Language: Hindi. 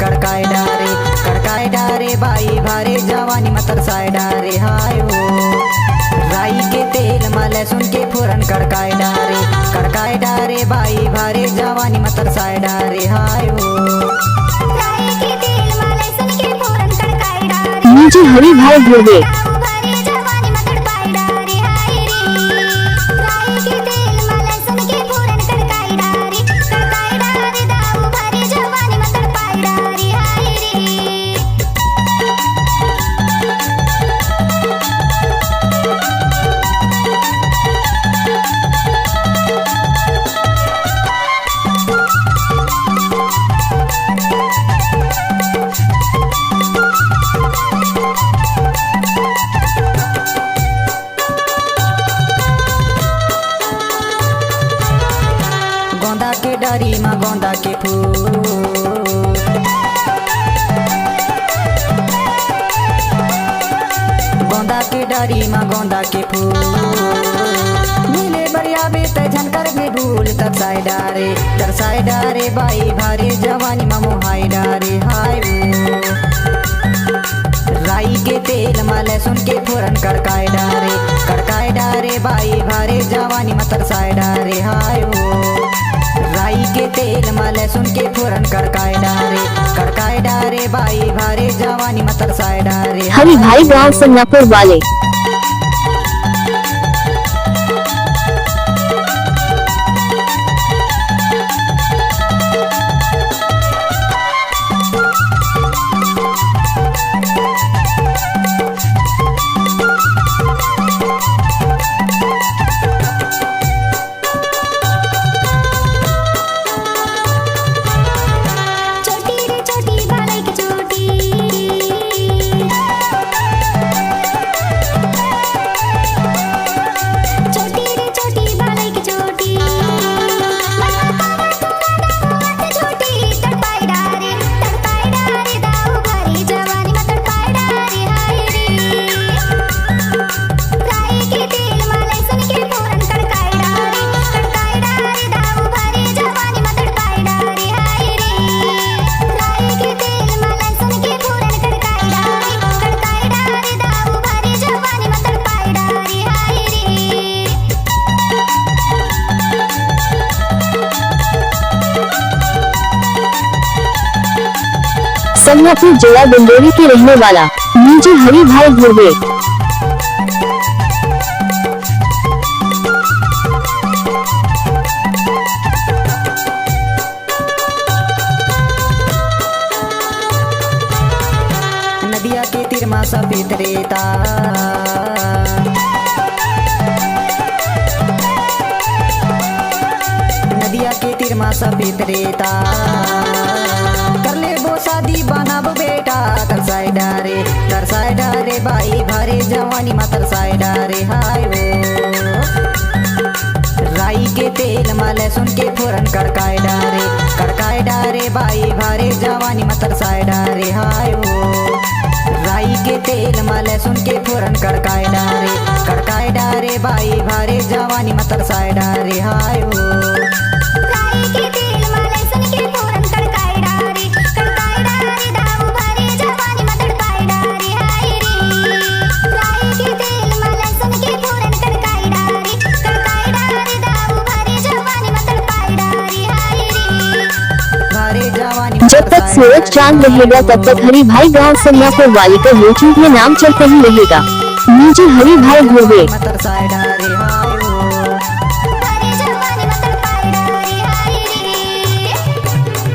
कड़काए डारे बाई भारे जवानी मतर साए डारे हाय हो। राई के तेल में लहसुन के फोरन कड़काए डारे बाई भारे जवानी मतर साए डारे हाय हो। राई के तेल में लहसुन के फोरन कड़काए डारे नीचे हरी भाई भोगे गोंदा के डारी में गोंदा के फूल, गोंदा के डारी में गोंदा के फूल मिले बढ़िया बेत झनकर भी भूल तरसाए डारे बाई भारे जवानी में मुहाई डारे हाय वो। राई के तेल में लहसुन के फोरन कड़काए डारे बाई भारे जवानी में तरसाए डारे हाय वो। राई के तेल में लहसुन के फोरन कड़काए डारे बाई भारे जवानी में तरसाए डारे हरी भाई गांव संगापुर वाले। संगापुर जिला बंदोरी के रहने वाला नीचे हरी भाई भोगे। नदिया के तीर में सफेद रेता, नदिया के तीर में सफेद रेता कर ले वो शादी बनाब बेटा तरसाए डारे बाई भारे जवानी में तरसाए डारे हाय वो। राई के तेल में लहसुन के फोरन कड़काए डारे बाई भारे जवानी में तरसाए डारे हाय वो। राई के तेल में लहसुन के फोरन कड़काए डारे बाई भारे जवानी में तरसाए डारे हाय वो। राई के तेल में लहसुन के फोरन कड़काए डारे दाऊ भरे जवानी में तड़पाए डारे हाय रे। राई के तेल में लहसुन के फोरन कड़काए डारे दाऊ भरे जवानी में तड़पाए डारे हाय रे। भारे जवानी जब तक सूरज चांद रहेगा तब तक हरी भाई गांव संगापुर वाले का यूट्यूब में नाम चलता ही रहेगा। नीचे हरी भाई भोगे। तरसाए डारे हाय।